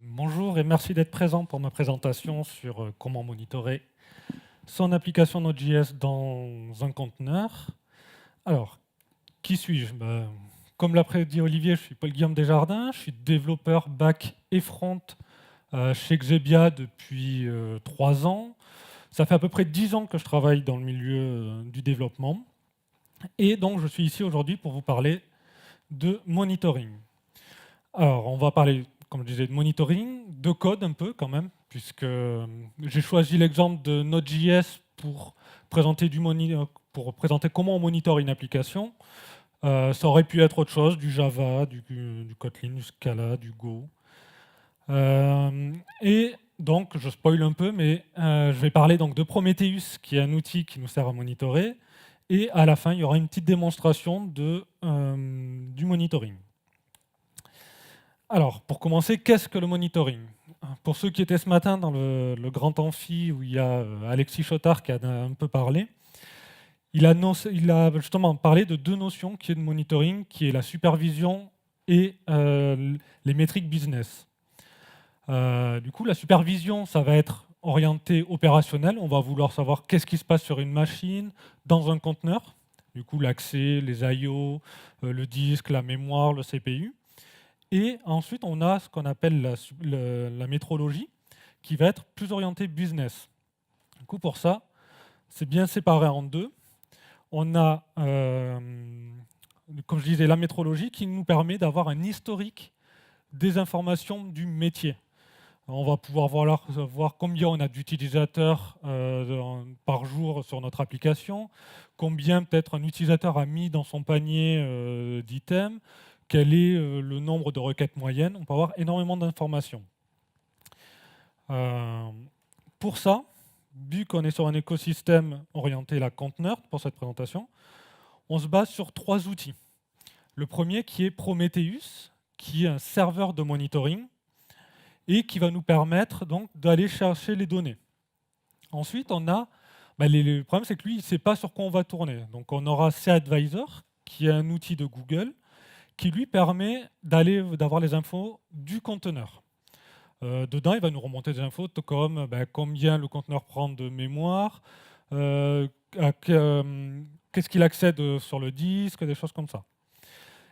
Bonjour et merci d'être présent pour ma présentation sur comment monitorer son application Node.js dans un conteneur. Alors, qui suis-je? Comme l'a prédit Olivier, je suis Paul-Guillaume Desjardins, je suis développeur back et front chez Xebia depuis 3 ans. Ça fait à peu près 10 ans que je travaille dans le milieu du développement. Et donc, je suis ici aujourd'hui pour vous parler de monitoring. Alors, on va parler, comme je disais, de monitoring, de code un peu quand même, puisque j'ai choisi l'exemple de Node.js pour présenter comment on monitore une application. Ça aurait pu être autre chose, du Java, du Kotlin, du Scala, du Go. Et donc, je spoil un peu, mais je vais parler donc de Prometheus, qui est un outil qui nous sert à monitorer. Et à la fin, il y aura une petite démonstration du monitoring. Alors, pour commencer, qu'est-ce que le monitoring? Pour ceux qui étaient ce matin dans le grand amphi où il y a Alexis Chotard qui a un peu parlé, il a justement parlé de deux notions qui est de monitoring, qui est la supervision et les métriques business. Du coup, la supervision, ça va être orienté opérationnel. On va vouloir savoir qu'est-ce qui se passe sur une machine, dans un conteneur. Du coup, l'accès, les I/O, le disque, la mémoire, le CPU. Et ensuite, on a ce qu'on appelle la métrologie, qui va être plus orientée business. Du coup, pour ça, c'est bien séparé en deux. On a, comme je disais, la métrologie qui nous permet d'avoir un historique des informations du métier. On va pouvoir voir combien on a d'utilisateurs par jour sur notre application, combien peut-être un utilisateur a mis dans son panier d'items, quel est le nombre de requêtes moyennes. On peut avoir énormément d'informations. Pour ça, vu qu'on est sur un écosystème orienté à conteneur pour cette présentation, on se base sur 3 outils. Le premier qui est Prometheus, qui est un serveur de monitoring et qui va nous permettre donc d'aller chercher les données. Ensuite, on a le problème, c'est que lui, il ne sait pas sur quoi on va tourner. Donc, on aura CAdvisor, qui est un outil de Google, qui lui permet d'avoir les infos du conteneur. Dedans, il va nous remonter des infos comme combien le conteneur prend de mémoire, qu'est-ce qu'il accède sur le disque, des choses comme ça.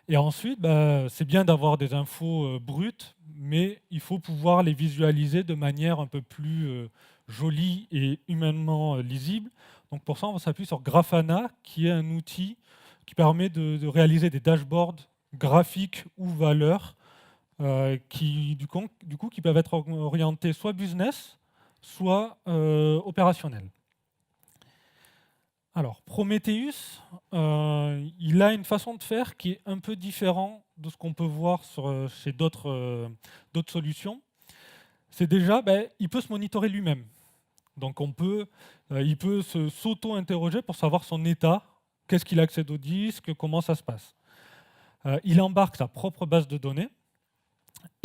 Et ensuite, c'est bien d'avoir des infos brutes, mais il faut pouvoir les visualiser de manière un peu plus jolie et humainement lisible. Donc pour ça, on va s'appuyer sur Grafana, qui est un outil qui permet de réaliser des dashboards graphiques ou valeurs qui, du coup, qui peuvent être orientés soit business, soit opérationnel. Alors, Prometheus, il a une façon de faire qui est un peu différente de ce qu'on peut voir chez d'autres solutions. C'est déjà, il peut se monitorer lui-même. Donc, il peut s'auto-interroger pour savoir son état, qu'est-ce qu'il accède au disque, comment ça se passe. Il embarque sa propre base de données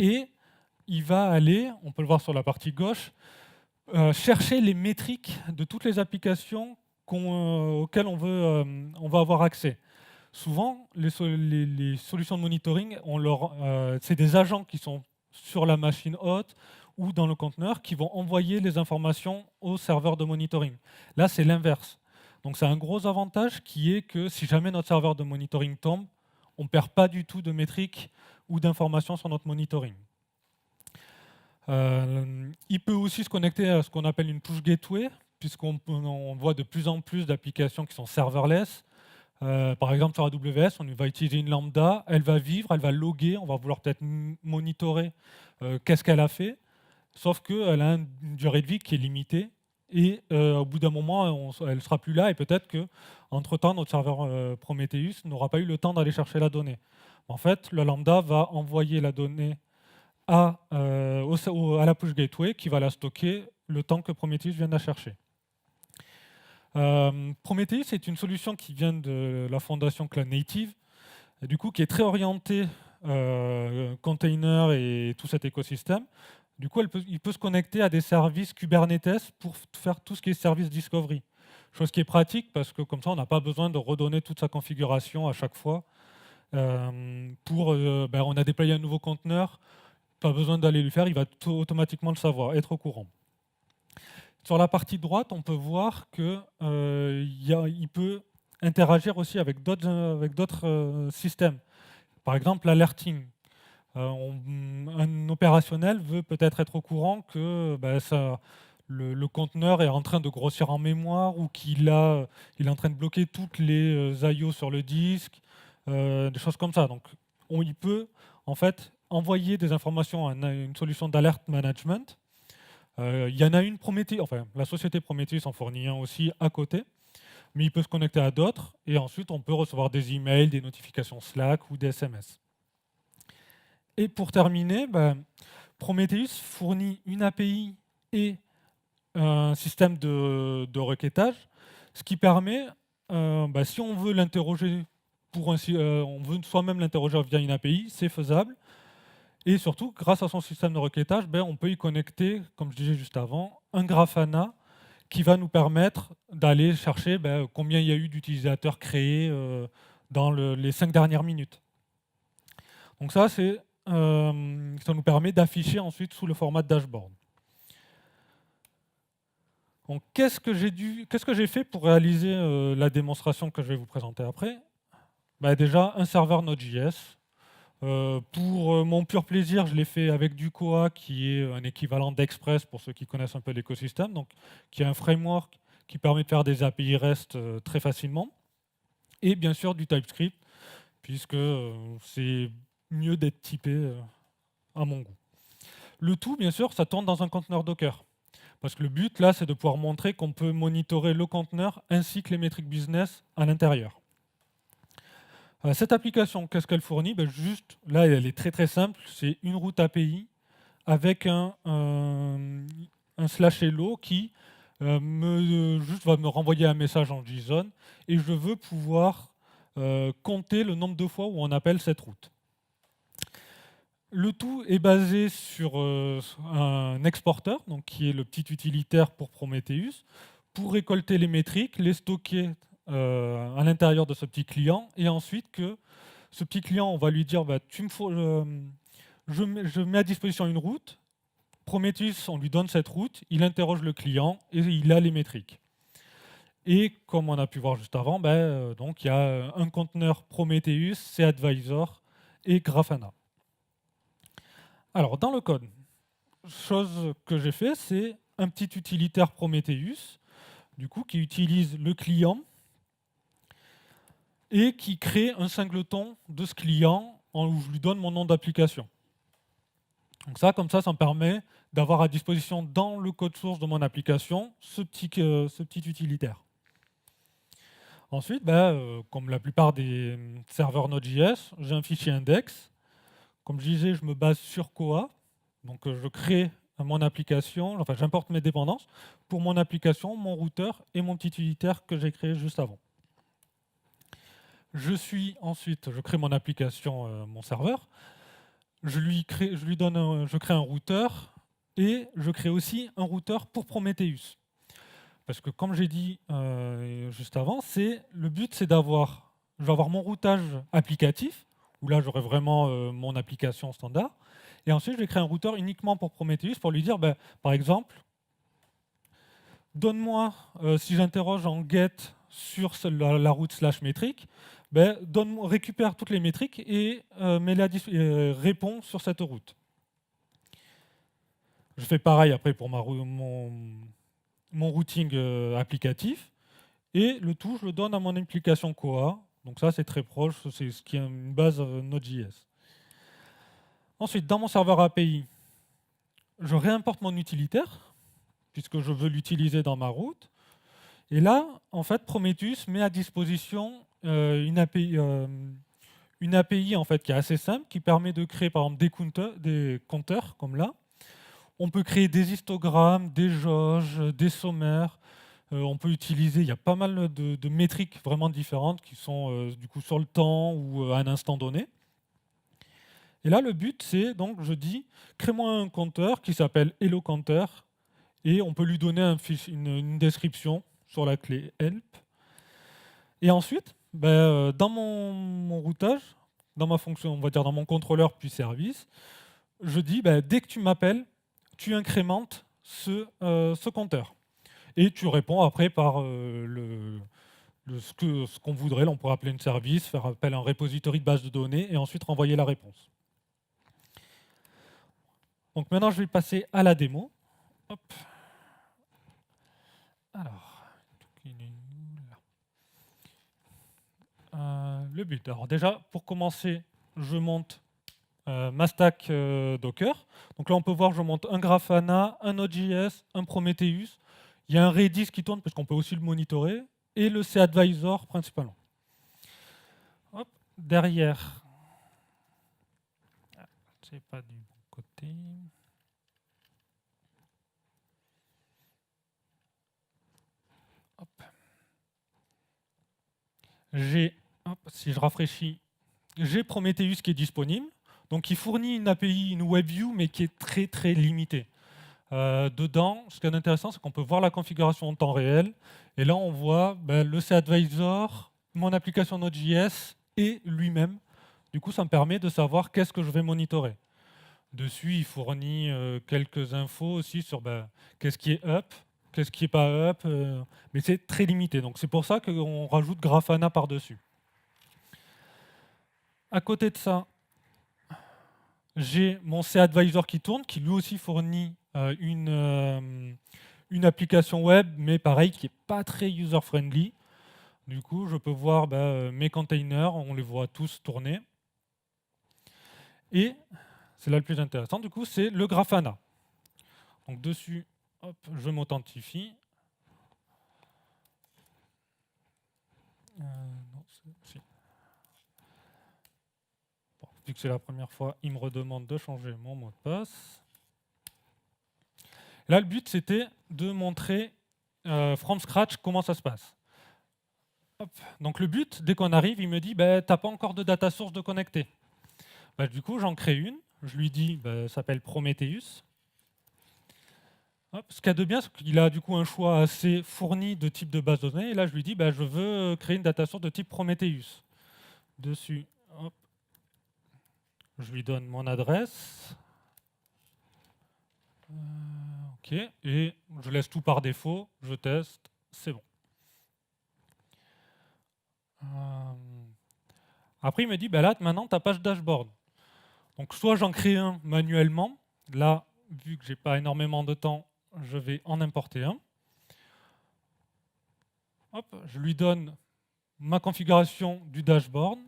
et il va aller, on peut le voir sur la partie gauche, chercher les métriques de toutes les applications auxquelles on va avoir accès. Souvent, les solutions de monitoring, c'est des agents qui sont sur la machine hôte ou dans le conteneur qui vont envoyer les informations au serveur de monitoring. Là, c'est l'inverse. Donc, c'est un gros avantage qui est que si jamais notre serveur de monitoring tombe, on ne perd pas du tout de métriques ou d'informations sur notre monitoring. Il peut aussi se connecter à ce qu'on appelle une push gateway, puisqu'on voit de plus en plus d'applications qui sont serverless. Par exemple, sur AWS, on va utiliser une lambda, elle va vivre, elle va loguer, on va vouloir peut-être monitorer qu'est-ce qu'elle a fait, sauf qu'elle a une durée de vie qui est limitée, et au bout d'un moment, elle ne sera plus là, et peut-être qu'entre-temps, notre serveur Prometheus n'aura pas eu le temps d'aller chercher la donnée. En fait, la lambda va envoyer la donnée à la push gateway qui va la stocker le temps que Prometheus vient la chercher. Prometheus est une solution qui vient de la fondation Cloud Native, et du coup qui est très orientée container et tout cet écosystème. Du coup, il peut se connecter à des services Kubernetes pour faire tout ce qui est service discovery. Chose qui est pratique parce que comme ça, on n'a pas besoin de redonner toute sa configuration à chaque fois. On a déployé un nouveau conteneur, pas besoin d'aller lui faire, il va automatiquement le savoir, être au courant. Sur la partie droite, on peut voir qu'il il peut interagir aussi avec d'autres systèmes. Par exemple, l'alerting. Un opérationnel veut peut-être être au courant que le conteneur est en train de grossir en mémoire ou il est en train de bloquer toutes les IO sur le disque, des choses comme ça. Donc, il peut en fait envoyer des informations à une solution d'alert management. Il y en a une Prometheus, enfin la société Prometheus en fournit un aussi à côté, mais il peut se connecter à d'autres et ensuite on peut recevoir des emails, des notifications Slack ou des SMS. Et pour terminer, Prometheus fournit une API et un système de requêtage, ce qui permet, si on veut l'interroger on veut soi-même l'interroger via une API, c'est faisable. Et surtout, grâce à son système de requêtage, on peut y connecter, comme je disais juste avant, un Grafana qui va nous permettre d'aller chercher combien il y a eu d'utilisateurs créés dans les 5 dernières minutes. Donc ça nous permet d'afficher ensuite sous le format de dashboard. Donc qu'est-ce que j'ai fait pour réaliser la démonstration que je vais vous présenter après? Déjà, un serveur Node.js. Pour mon pur plaisir, je l'ai fait avec du Koa, qui est un équivalent d'Express pour ceux qui connaissent un peu l'écosystème, donc qui est un framework qui permet de faire des API REST très facilement. Et bien sûr du TypeScript, puisque c'est mieux d'être typé à mon goût. Le tout, bien sûr, ça tourne dans un conteneur Docker. Parce que le but, là, c'est de pouvoir montrer qu'on peut monitorer le conteneur ainsi que les métriques business à l'intérieur. Cette application, qu'est-ce qu'elle fournit? Juste, là, elle est très très simple. C'est une route API avec un /hello qui va me renvoyer un message en JSON et je veux pouvoir compter le nombre de fois où on appelle cette route. Le tout est basé sur un exporteur, donc qui est le petit utilitaire pour Prometheus, pour récolter les métriques, les stocker à l'intérieur de ce petit client, et ensuite que ce petit client, on va lui dire je mets à disposition une route. Prometheus, on lui donne cette route, il interroge le client et il a les métriques. Et comme on a pu voir juste avant, donc il y a un conteneur Prometheus, cAdvisor et Grafana. Alors, dans le code, chose que j'ai fait, c'est un petit utilitaire Prometheus, du coup, qui utilise le client et qui crée un singleton de ce client où je lui donne mon nom d'application. Donc ça, comme ça me permet d'avoir à disposition dans le code source de mon application ce petit utilitaire. Ensuite, comme la plupart des serveurs Node.js, j'ai un fichier index. Comme je disais, je me base sur Koa. Donc je crée mon application, enfin j'importe mes dépendances pour mon application, mon routeur et mon petit utilitaire que j'ai créé juste avant. Je crée mon application, mon serveur. Je crée un routeur et je crée aussi un routeur pour Prometheus. Parce que comme j'ai dit juste avant, le but c'est je vais avoir mon routage applicatif, où là j'aurai vraiment mon application standard, et ensuite je vais créer un routeur uniquement pour Prometheus pour lui dire, par exemple, donne-moi, si j'interroge en get sur la route /métrique, récupère toutes les métriques et réponds sur cette route. Je fais pareil après pour mon routing applicatif, et le tout, je le donne à mon application Koa. Donc ça, c'est très proche, c'est ce qui est une base Node.js. Ensuite, dans mon serveur API, je réimporte mon utilitaire, puisque je veux l'utiliser dans ma route. Et là, en fait, Prometheus met à disposition une API en fait, qui est assez simple, qui permet de créer par exemple des compteurs, comme là. On peut créer des histogrammes, des jauges, des sommaires. On peut utiliser, il y a pas mal de métriques vraiment différentes qui sont du coup sur le temps ou à un instant donné. Et là, le but, c'est donc, je dis, crée-moi un compteur qui s'appelle HelloCounter, et on peut lui donner une description sur la clé help. Et ensuite, dans mon routage, dans ma fonction, on va dire dans mon contrôleur puis service, je dis, bah, dès que tu m'appelles, tu incrémentes ce compteur. Et tu réponds après par ce qu'on voudrait. Là, on pourrait appeler un service, faire appel à un repository de base de données et ensuite renvoyer la réponse. Donc maintenant, je vais passer à la démo. Hop. Alors, le but. Alors déjà, pour commencer, je monte ma stack Docker. Donc là, on peut voir, je monte un Grafana, un Node.js, un Prometheus. Il y a un Redis qui tourne parce qu'on peut aussi le monitorer et le cAdvisor principalement. Hop. Derrière, c'est pas du bon côté. Hop. Si je rafraîchis, j'ai Prometheus qui est disponible. Donc il fournit une API, une WebView, mais qui est très très limitée. Dedans, ce qui est intéressant, c'est qu'on peut voir la configuration en temps réel. Et là, on voit le cAdvisor, mon application Node.js et lui-même. Du coup, ça me permet de savoir qu'est-ce que je vais monitorer. Dessus, il fournit quelques infos aussi sur qu'est-ce qui est up, qu'est-ce qui n'est pas up, mais c'est très limité. Donc c'est pour ça qu'on rajoute Grafana par-dessus. À côté de ça, j'ai mon cAdvisor qui tourne, qui lui aussi fournit une application web, mais pareil, qui n'est pas très user-friendly. Du coup, je peux voir mes containers, on les voit tous tourner. Et c'est là le plus intéressant, du coup, c'est le Grafana. Donc dessus, hop, je m'authentifie. Vu que c'est la première fois, il me redemande de changer mon mot de passe. Là, le but, c'était de montrer from scratch comment ça se passe. Hop. Donc le but, dès qu'on arrive, il me dit t'as pas encore de data source de connecter. Du coup, j'en crée une. Je lui dis, ça s'appelle Prometheus. Hop. Ce qu'il y a de bien, c'est qu'il a du coup un choix assez fourni de type de base de données. Et là, je lui dis, je veux créer une data source de type Prometheus. Dessus, hop. Je lui donne mon adresse. OK. Et je laisse tout par défaut. Je teste. C'est bon. Après, il me dit, là, maintenant, ta page dashboard. Donc, soit j'en crée un manuellement. Là, vu que j'ai pas énormément de temps, je vais en importer un. Hop, je lui donne ma configuration du dashboard.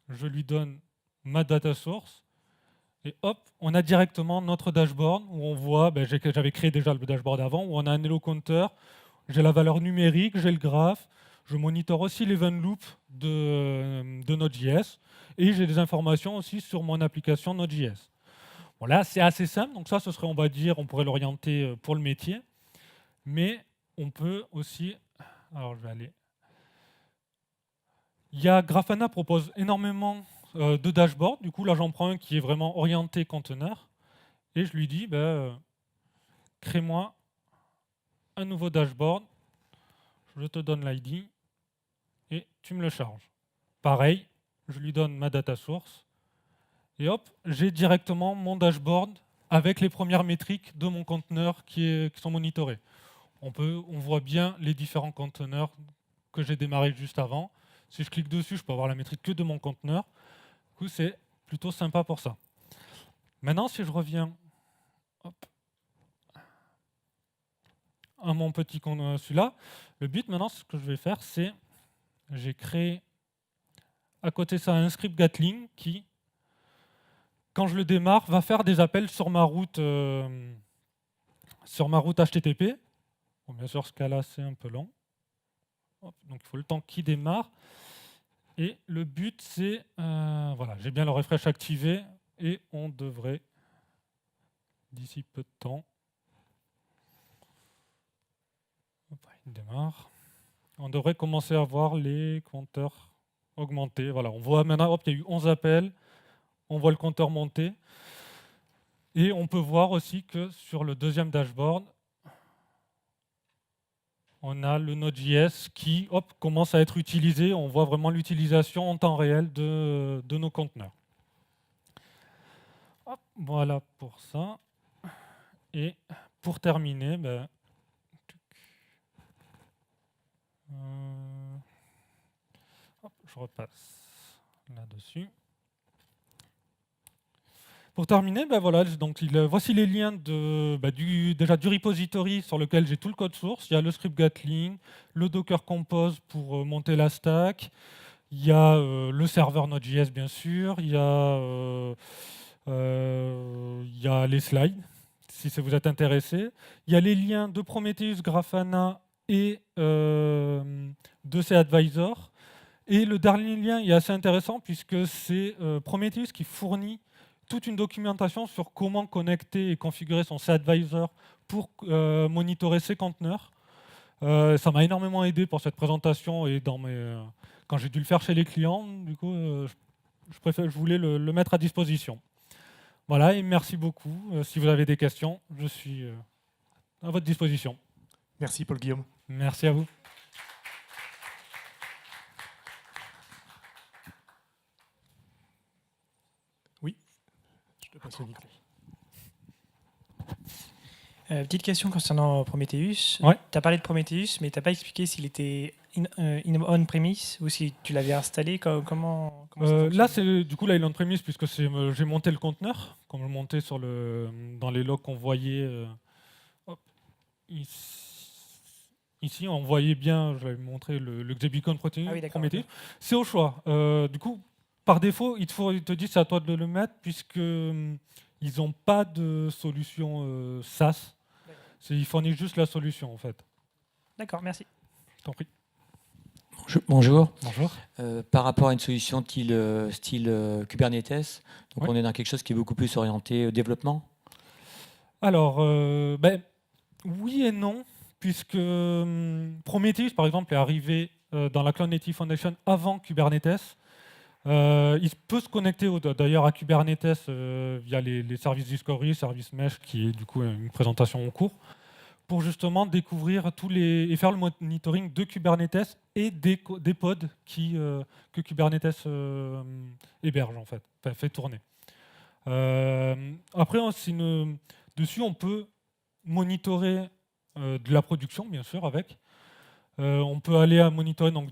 Je lui donne ma data source. Et hop, on a directement notre dashboard où on voit, j'avais créé déjà le dashboard avant, où on a un hello counter, j'ai la valeur numérique, j'ai le graphe, je monitore aussi l'event loop de Node.js et j'ai des informations aussi sur mon application Node.js. Bon, là, c'est assez simple, donc ça, ce serait, on va dire, on pourrait l'orienter pour le métier, mais on peut aussi... Alors, je vais aller... Grafana propose énormément de dashboards. Du coup, là, j'en prends un qui est vraiment orienté conteneur. Et je lui dis, crée-moi un nouveau dashboard. Je te donne l'ID et tu me le charges. Pareil, je lui donne ma data source. Et hop, j'ai directement mon dashboard avec les premières métriques de mon conteneur qui sont monitorées. On voit bien les différents conteneurs que j'ai démarrés juste avant. Si je clique dessus, je peux avoir la métrique que de mon conteneur. Du coup, c'est plutôt sympa pour ça. Maintenant, si je reviens à mon petit celui-là, le but maintenant, ce que je vais faire, c'est j'ai créé à côté de ça un script Gatling qui, quand je le démarre, va faire des appels sur ma route HTTP. Bon, bien sûr, ce cas-là, c'est un peu long. Donc, il faut le temps qu'il démarre. Et le but, c'est... voilà, j'ai bien le refresh activé et on devrait, d'ici peu de temps... il démarre. On devrait commencer à voir les compteurs augmenter. Voilà, on voit maintenant, il y a eu 11 appels. On voit le compteur monter. Et on peut voir aussi que sur le deuxième dashboard, on a le Node.js qui commence à être utilisé. On voit vraiment l'utilisation en temps réel de nos conteneurs. Hop, voilà pour ça. Et pour terminer, hop, je repasse là-dessus. Pour terminer, voilà, donc voici les liens déjà du repository sur lequel j'ai tout le code source. Il y a le script Gatling, le Docker Compose pour monter la stack, il y a le serveur Node.js bien sûr, il y a les slides, si ça vous êtes intéressé. Il y a les liens de Prometheus, Grafana et de cAdvisor. Et le dernier lien est assez intéressant puisque c'est Prometheus qui fournit toute une documentation sur comment connecter et configurer son cAdvisor pour monitorer ses conteneurs. Ça m'a énormément aidé pour cette présentation et quand j'ai dû le faire chez les clients. Du coup, je voulais le mettre à disposition. Voilà, et merci beaucoup. Si vous avez des questions, je suis à votre disposition. Merci Paul-Guillaume. Merci à vous. Oui, je te passe le micro. Petite question concernant Prometheus. Ouais. Tu as parlé de Prometheus, mais tu n'as pas expliqué s'il était on-premise ou si tu l'avais installé. Comment ça fonctionne ? Là, il est on-premise puisque j'ai monté le conteneur, comme je le montais dans les logs qu'on voyait. Ici, on voyait bien, je l'avais montré, le Xebicon Prometheus. Okay. C'est au choix. Du coup, par défaut, il te dit c'est à toi de le mettre puisque ils n'ont pas de solution SaaS. Ils fournissent juste la solution en fait. D'accord, merci. Je t'en prie. Bonjour. Bonjour. Par rapport à une solution style Kubernetes, donc Oui. on est dans quelque chose qui est beaucoup plus orienté au développement. Alors, oui et non, puisque Prometheus, par exemple, est arrivé dans la Cloud Native Foundation avant Kubernetes. Il peut se connecter d'ailleurs à Kubernetes via les services Discovery, service Mesh, qui est du coup une présentation en cours, pour justement découvrir et faire le monitoring de Kubernetes et des pods que Kubernetes héberge en fait tourner. Après, dessus, on peut monitorer de la production, bien sûr, avec. On peut aller à monitorer, donc,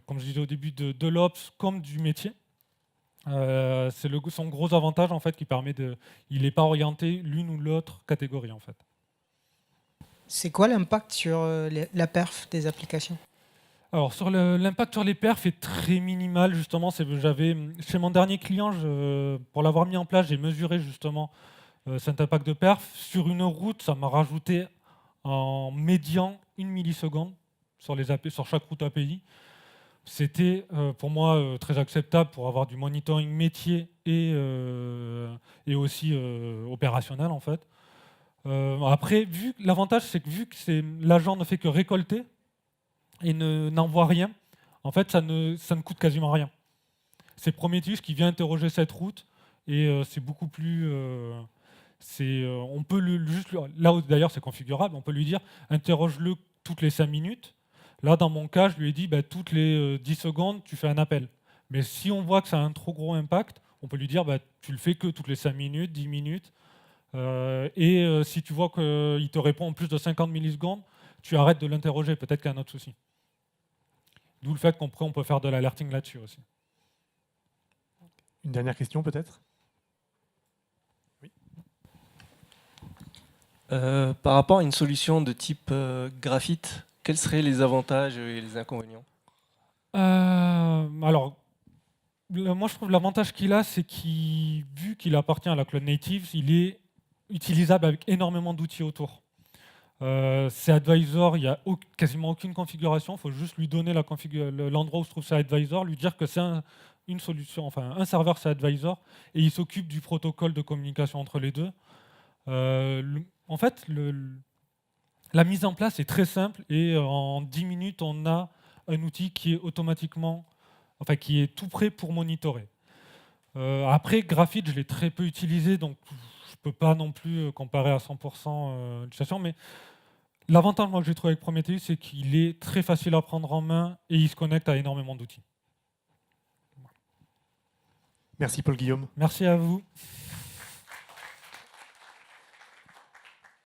comme je disais au début, de l'Ops comme du métier. C'est son gros avantage, en fait, il n'est pas orienté l'une ou l'autre catégorie, en fait. C'est quoi l'impact sur la perf des applications ? Alors, l'impact sur les perfs est très minimal, justement. Chez mon dernier client, pour l'avoir mis en place, j'ai mesuré justement cet impact de perf. Sur une route, ça m'a rajouté en médian 1 milliseconde sur chaque route API. C'était pour moi très acceptable pour avoir du monitoring métier et aussi opérationnel en fait. Après, l'avantage c'est que vu que l'agent ne fait que récolter et n'envoie rien, en fait ça ne coûte quasiment rien. C'est Prometheus qui vient interroger cette route et c'est beaucoup plus... on peut là où d'ailleurs c'est configurable, on peut lui dire interroge-le toutes les 5 minutes. Là, dans mon cas, je lui ai dit toutes les 10 secondes, tu fais un appel. Mais si on voit que ça a un trop gros impact, on peut lui dire tu le fais que toutes les 5 minutes, 10 minutes. Si tu vois qu'il te répond en plus de 50 millisecondes, tu arrêtes de l'interroger. Peut-être qu'il y a un autre souci. D'où le fait qu'on peut faire de l'alerting là-dessus aussi. Une dernière question peut-être ? Oui. Par rapport à une solution de type graphite, quels seraient les avantages et les inconvénients ? Alors, moi je trouve l'avantage qu'il a, c'est vu qu'il appartient à la Cloud Native, il est utilisable avec énormément d'outils autour. cAdvisor, il n'y a quasiment aucune configuration, il faut juste lui donner l'endroit où se trouve cAdvisor, lui dire que c'est une solution, enfin un serveur cAdvisor, et il s'occupe du protocole de communication entre les deux. En fait, la mise en place est très simple et en 10 minutes, on a un outil qui est qui est tout prêt pour monitorer. Après, Graphite, je l'ai très peu utilisé, donc je ne peux pas non plus comparer à 100% l'utilisation, mais l'avantage que j'ai trouvé avec Prometheus, c'est qu'il est très facile à prendre en main et il se connecte à énormément d'outils. Merci Paul-Guillaume. Merci à vous.